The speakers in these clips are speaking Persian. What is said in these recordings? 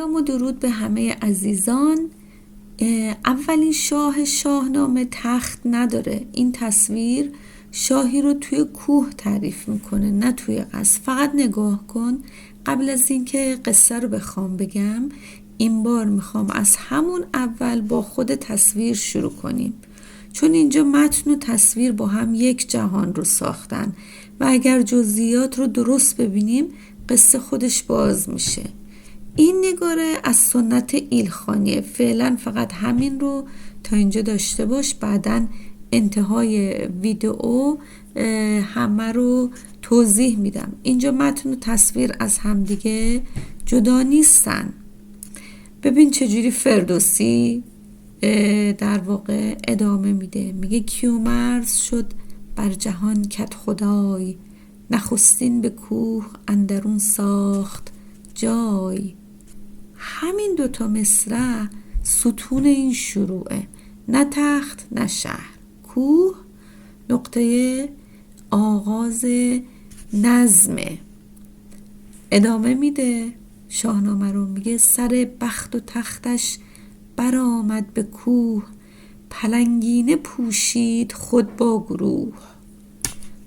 سلام و درود به همه عزیزان. اولین شاه شاهنامه تخت نداره. این تصویر شاهی رو توی کوه تعریف میکنه، نه توی قصر. فقط نگاه کن. قبل از اینکه قصه رو بخوام بگم، این بار میخوام از همون اول با خود تصویر شروع کنیم، چون اینجا متن و تصویر با هم یک جهان رو ساختن و اگر جزئیات رو درست ببینیم قصه خودش باز میشه. این نگاره از سنت ایلخانیه. فعلا فقط همین رو تا اینجا داشته باش، بعدن انتهای ویدئو همه رو توضیح میدم. اینجا متن و تصویر از همدیگه جدا نیستن. ببین چجوری فردوسی در واقع ادامه میده. میگه کیومرث شد بر جهان کد خدای، نخستین به کوه اندرون ساخت جای. همین دوتا مصرع ستون این شروعه، نه تخت نه شهر. کوه نقطه آغاز نظمه. ادامه میده شاهنامه رو. میگه سر بخت و تختش برآمد به کوه، پلنگینه پوشید خود با گروه.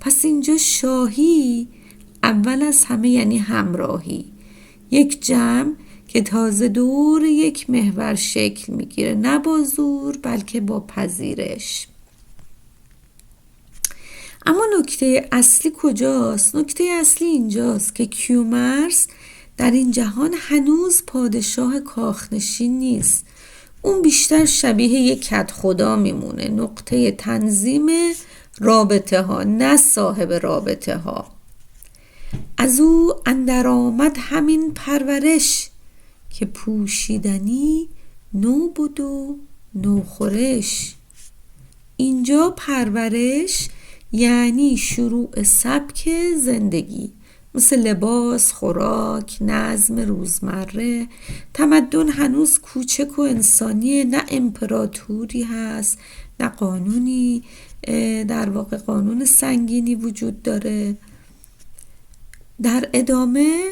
پس اینجا شاهی اول از همه یعنی همراهی، یک جمع که تازه دور یک محور شکل میگیره، نه با زور بلکه با پذیرش. اما نکته اصلی کجاست؟ نکته اصلی اینجاست که کیومرث در این جهان هنوز پادشاه کاخنشین نیست. اون بیشتر شبیه یک کدخدا میمونه، نقطه تنظیم رابطه ها، نه صاحب رابطه ها. از او اندر آمد همین پرورش، که پوشیدنی نو بود و نو خورش. اینجا پرورش یعنی شروع سبک زندگی، مثل لباس، خوراک، نظم روزمره. تمدن هنوز کوچک و انسانیه، نه امپراتوری هست نه قانونی، در واقع قانون سنگینی وجود داره. در ادامه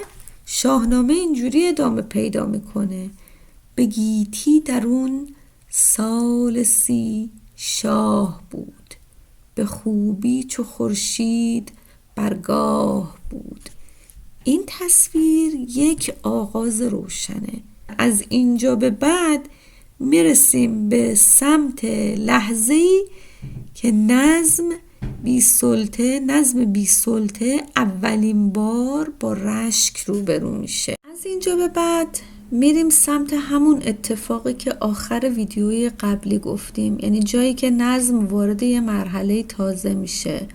شاهنامه اینجوری ادامه پیدا میکنه. به گیتی درون سال 30 شاه بود، به خوبی چو خورشید برگاه بود. این تصویر یک آغاز روشنه. از اینجا به بعد میرسیم به سمت لحظه‌ای که نظم بی سلطه اولین بار با رشک روبرو میشه. از اینجا به بعد میریم سمت همون اتفاقی که آخر ویدیوی قبلی گفتیم، یعنی جایی که نظم وارد یه مرحله تازه میشه.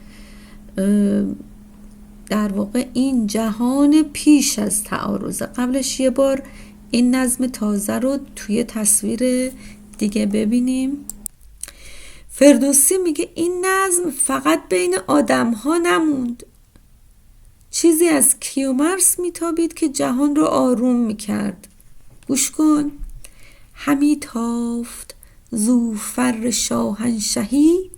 در واقع این جهان پیش از تعارضه. قبلش یه بار این نظم تازه رو توی تصویر دیگه ببینیم. فردوسی میگه این نظم فقط بین آدم ها نموند، چیزی از کیومرث میتابید که جهان رو آروم میکرد. گوش کن. همی تافت زو فر شاهنشهی،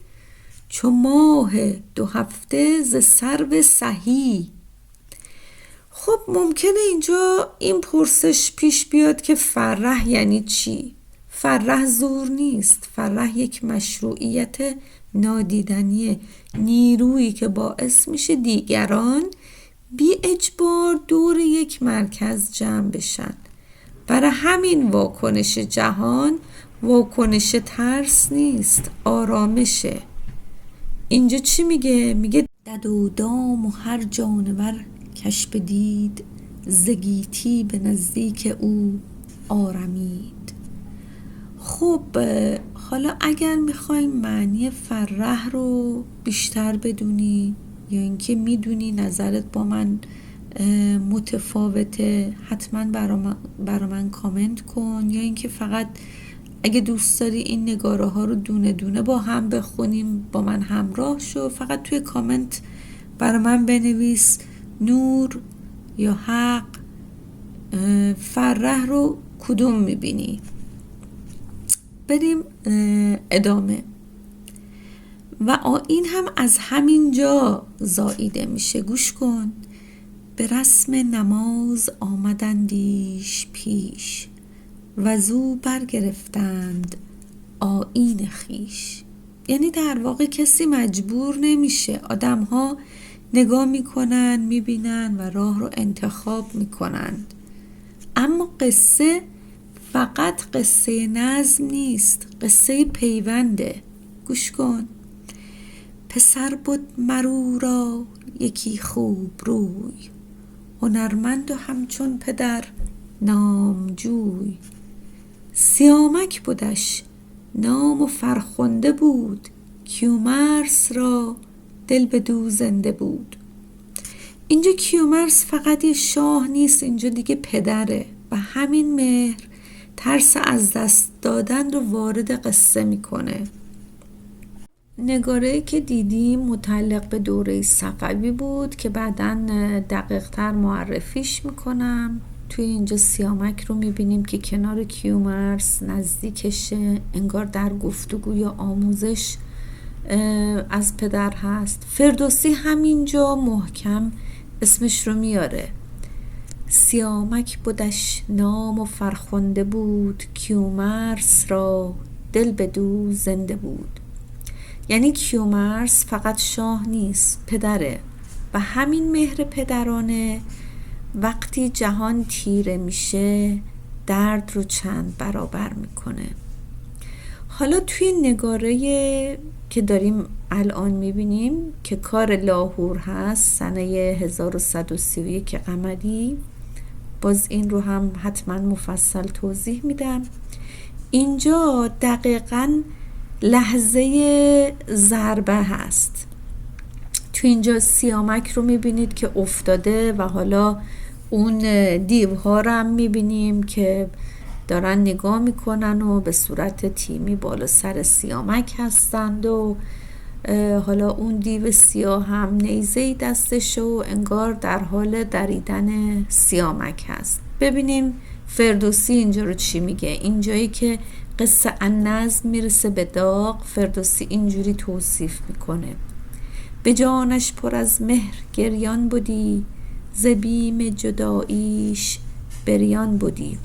چو ماه 2 هفته ز سرو سهی. خب ممکنه اینجا این پرسش پیش بیاد که فرح یعنی چی؟ فرح زور نیست. فرح یک مشروعیت نادیدنیه، نیرویی که باعث میشه دیگران بی اجبار دور یک مرکز جمع بشن. برای همین واکنش جهان واکنش ترس نیست، آرامشه. اینجا چی میگه؟ میگه دد و دام و هر جانور کش بدید، ز گیتی به نزدیک او آرمید. خب حالا اگر میخوایم معنی فرح رو بیشتر بدونی یا اینکه میدونی نظرت با من متفاوته، حتما برا من کامنت کن، یا اینکه فقط اگه دوست داری این نگاره ها رو دونه دونه با هم بخونیم با من همراه شو. فقط توی کامنت برا من بنویس نور یا حق، فرح رو کدوم میبینی. بریم ادامه. و این هم از همین جا زاییده میشه. گوش کن. به رسم نماز آمدندیش پیش، وزو برگرفتند آیین خویش. یعنی در واقع کسی مجبور نمیشه، آدم ها نگاه میکنن، میبینن و راه رو انتخاب میکنند. اما قصه فقط قصه نظم نیست، قصه پیونده. گوش کن. پسر بود مرو را یکی خوب روی، هنرمند و همچون پدر نامجوی. سیامک بودش نام و فرخنده بود، کیومرث را دل بدو زنده بود. اینجا کیومرث فقط یه شاه نیست، اینجا دیگه پدره و همین مهر ترس از دست دادن رو وارد قصه میکنه. نگاره که دیدیم متعلق به دوره صفوی بود که بعداً دقیق تر معرفیش میکنم. توی اینجا سیامک رو میبینیم که کنار کیومرث نزدیکشه، انگار در گفتگو یا آموزش از پدر هست. فردوسی همینجا محکم اسمش رو میاره. سیامک بودش نام و فرخنده بود، کیومرث را دل بدو زنده بود. یعنی کیومرث فقط شاه نیست، پدره و همین مهر پدرانه وقتی جهان تیره میشه درد رو چند برابر میکنه. حالا توی نگاره که داریم الان میبینیم که کار لاهور هست سنه 1131 قمری، باز این رو هم حتما مفصل توضیح میدم. اینجا دقیقاً لحظه ضربه هست. تو اینجا سیامک رو میبینید که افتاده و حالا اون دیوها رو هم میبینیم که دارن نگاه میکنن و به صورت تیمی بالا سر سیامک هستند و حالا اون دیو سیاه هم نیزه‌ای دستش و انگار در حال دریدن سیامک هست. ببینیم فردوسی اینجا رو چی میگه. اینجایی که قصه النظم میرسه به داغ، فردوسی اینجوری توصیف میکنه: به جانش پر از مهر گریان بودی، ز بیم جداییش بریان بودی.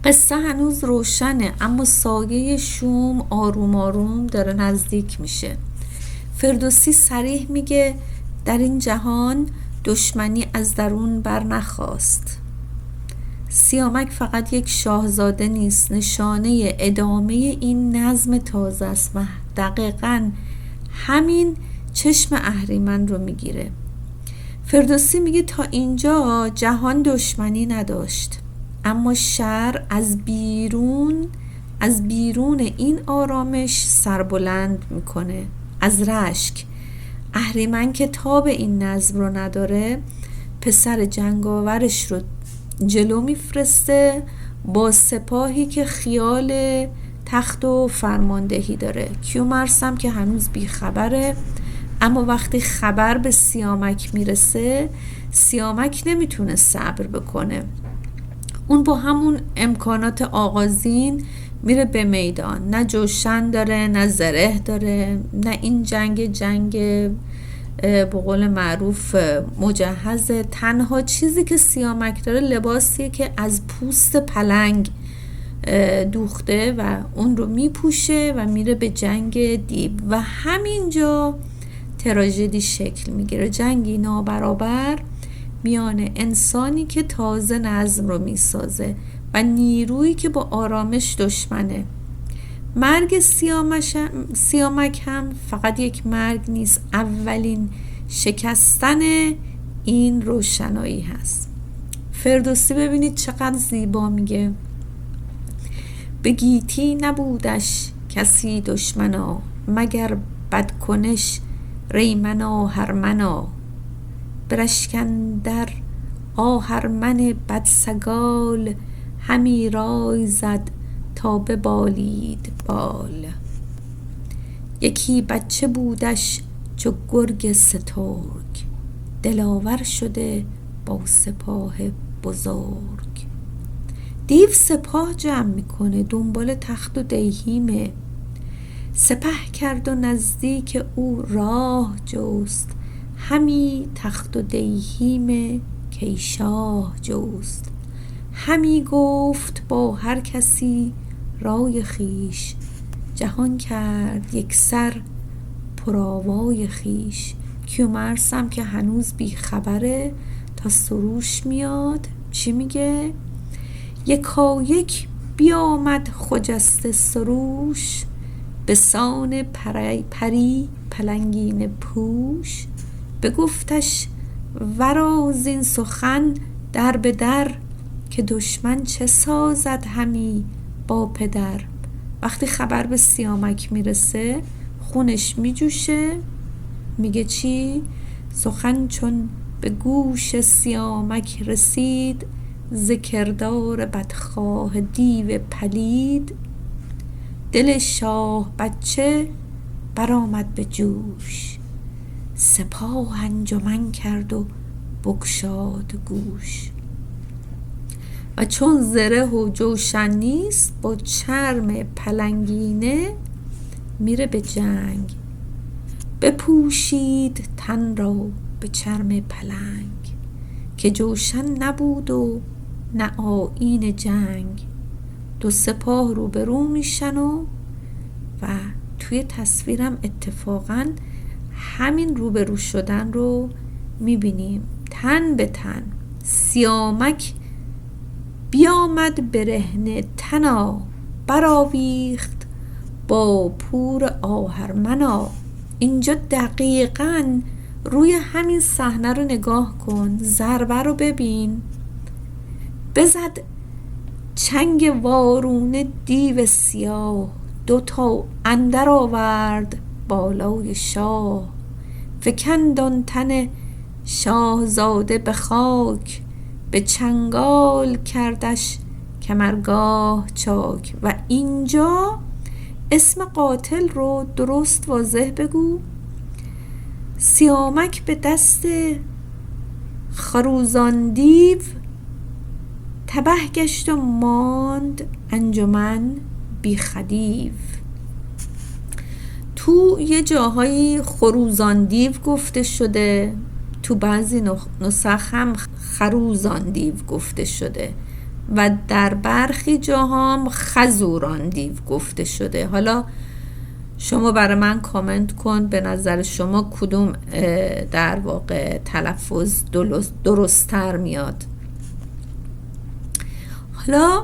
قصه هنوز روشنه اما سایه شوم آروم آروم داره نزدیک میشه. فردوسی صریح میگه در این جهان دشمنی از درون بر نخواست. سیامک فقط یک شاهزاده نیست، نشانه ادامه این نظم تازه است و دقیقاً همین چشم اهریمن رو میگیره. فردوسی میگه تا اینجا جهان دشمنی نداشت، اما شر از بیرون این آرامش سربلند میکنه، از رشک. اهریمن که تاب این نظم رو نداره، پسر جنگاورش رو جلو میفرسته با سپاهی که خیال تخت و فرماندهی داره. کیومرث هم که هنوز بیخبره، اما وقتی خبر به سیامک میرسه، سیامک نمیتونه صبر بکنه. اون با همون امکانات آغازین میره به میدان، نه جوشن داره نه زره داره، نه این جنگ به قول معروف مجهزه. تنها چیزی که سیامک داره لباسیه که از پوست پلنگ دوخته و اون رو میپوشه و میره به جنگ دیو و همینجا تراژدی شکل میگیره. جنگی نابرابر میان انسانی که تازه نظم رو میسازه و نیرویی که با آرامش دشمنه. مرگ سیامک هم فقط یک مرگ نیست، اولین شکستن این روشنایی هست. فردوسی ببینید چقدر زیبا میگه: به گیتی نبودش کسی دشمنا، مگر بدکنش ریمنا هرمنا. برشکندر آهرمن بدسگال، همی رای زد تا ببالید بال. یکی بچه بودش چو گرگ سترگ، دلاور شده با سپاه بزرگ. دیو سپاه جمع میکنه، دنبال تخت و دیهیمه. سپه کرد و نزدیک او راه جست، همی تخت و دیهیم کی شاه جست. همی گفت با هر کسی رای خویش، جهان کرد یک سر پرآوای خویش. کیومرث هم که هنوز بی خبره تا سروش میاد چی میگه؟ یکایک بیامد خجسته سروش، به سان پری پلنگین پوش. بگفتش ورا زین سخن در به در، که دشمن چه سازد همی با پدر. وقتی خبر به سیامک میرسه خونش میجوشه. میگه چی؟ سخن چون به گوش سیامک رسید، ز کردار بدخواه دیو پلید. دل شاه بچه برآمد به جوش، سپاه انجمن کرد و بگشاد گوش. و چون زره و جوشن نیست، با چرم پلنگینه میره به جنگ. بپوشید تن را به چرم پلنگ، که جوشن نبود و نه آیین جنگ. دو سپاه روبرو میشن و توی تصویرم اتفاقا همین روبرو شدن رو میبینیم. تن به تن سیامک بیامد برهنه تنا، برآویخت با پور آهرمنا. اینجا دقیقاً روی همین صحنه رو نگاه کن، ضربه رو ببین. بزد چنگ وارونه دیو سیاه، دوتا اندر آورد بالای شاه. فکند آن تن شاهزاده به خاک، به چنگال کردش کمرگاه چاک. و اینجا اسم قاتل رو درست واضح بگو. سیامک به دست خروزان دیو، تبه گشت و ماند انجمن بی خدیو. تو یه جاهایی خروزان دیو گفته شده، تو بعضی نسخ هم خروزان دیو گفته شده و در برخی جاها هم خزوران دیو گفته شده. حالا شما برای من کامنت کن به نظر شما کدوم در واقع تلفظ درست‌تر میاد. حالا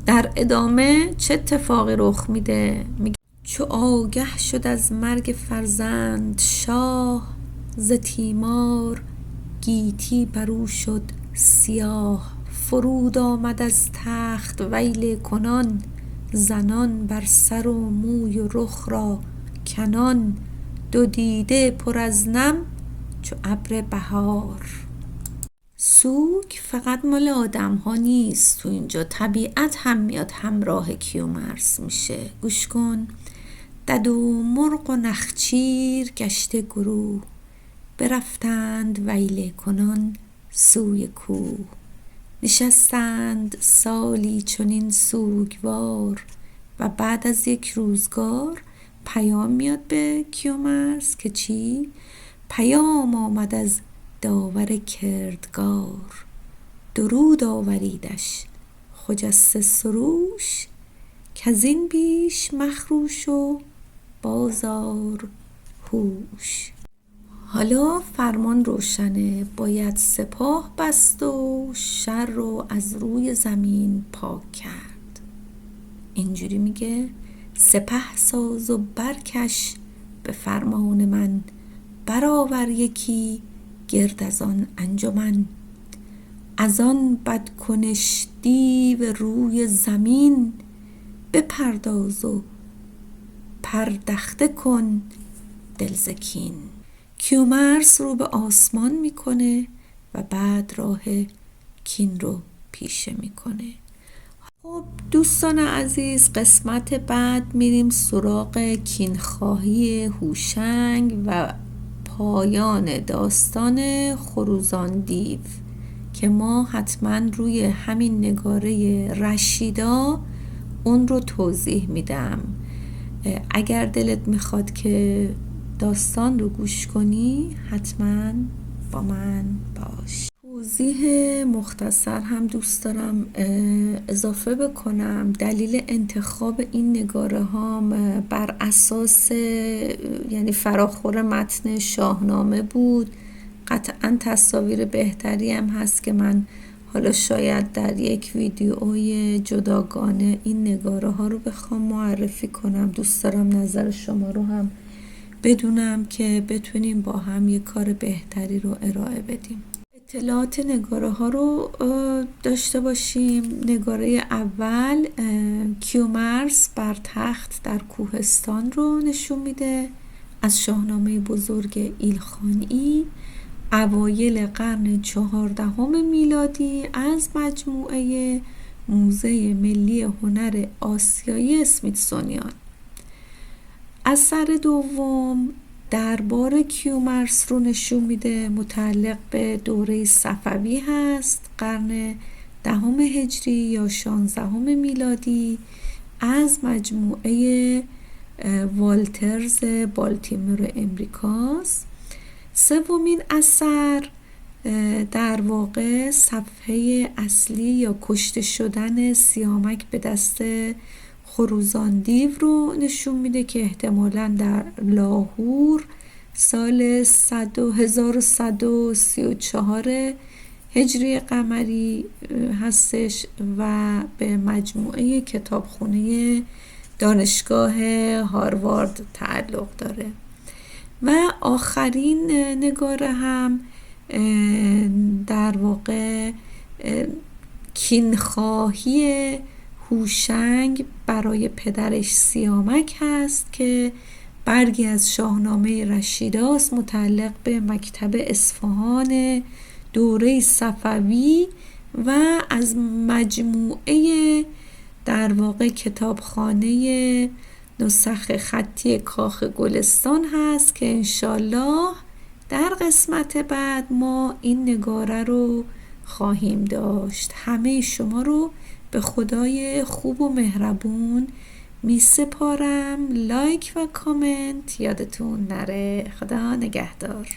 در ادامه چه اتفاقی رخ میده؟ میگه چو آگه شد از مرگ فرزند شاه، ز تیمار گیتی برو شد سیاه. فرود آمد از تخت ویل کنان، زنان بر سر و موی و رخ را کنان. دو دیده پر از نم چو ابر بهار. سوگ فقط مال آدم ها نیست، تو اینجا طبیعت هم میاد همراه کیومرث میشه. گوش کن. دد و مرغ و نخچیر گشته گروه، برفتند ویله کنان سوی کوه. نشستند سالی چنین سوگوار، و بعد از یک روزگار پیام میاد به کیومرث که چی؟ پیام آمد از داور کردگار، درود آوریدش خجسته سروش. کزین بیش مخروش و بازار هوش. حالا فرمان روشنه، باید سپاه بست و شر رو از روی زمین پاک کرد. اینجوری میگه سپه ساز و برکش به فرمان من، برآور یکی گرد از آن انجمن. از آن بدکنش دیو روی زمین، بپرداز و پردخته کن دل ز کین. کیومرث رو به آسمان میکنه و بعد راه کین رو پیشه میکنه. خب دوستان عزیز، قسمت بعد میریم سراغ کینخواهی هوشنگ و پایان داستان خروزان دیو که ما حتما روی همین نگاره رشیدا اون رو توضیح میدم. اگر دلت میخواد که داستان رو گوش کنی حتما با من باش. توضیح مختصر هم دوست دارم اضافه بکنم. دلیل انتخاب این نگاره هام بر اساس یعنی فراخور متن شاهنامه بود. قطعا تصاویر بهتری هم هست که من حالا شاید در یک ویدیوی جداگانه این نگاره ها رو بخوام معرفی کنم. دوست دارم نظر شما رو هم بدونم که بتونیم با هم یک کار بهتری رو ارائه بدیم. اطلاعات نگاره ها رو داشته باشیم. نگاره اول کیومرث بر تخت در کوهستان رو نشون میده از شاهنامه بزرگ ایلخانی، اوایل قرن 14 میلادی، از مجموعه موزه ملی هنر آسیایی اسمیتسونیان. اثر دوم دربار کیومرث رو نشون میده، متعلق به دوره صفوی هست، قرن 10 هجری یا 16 میلادی، از مجموعه والترز بالتیمور امریکاست. سومین اثر در واقع صفحه اصلی یا کشته شدن سیامک به دست خروزان دیو رو نشون میده که احتمالاً در لاهور سال 1134 هجری قمری هستش و به مجموعه کتابخونه دانشگاه هاروارد تعلق داره. و آخرین نگاره هم در واقع کینخواهی هوشنگ برای پدرش سیامک هست که برگی از شاهنامه رشیداست، متعلق به مکتب اصفهان دوره صفوی و از مجموعه در واقع کتابخانه نسخ خطی کاخ گلستان هست که انشالله در قسمت بعد ما این نگاره رو خواهیم داشت. همه شما رو به خدای خوب و مهربون می سپارم. لایک و کامنت یادتون نره. خدا نگهدار.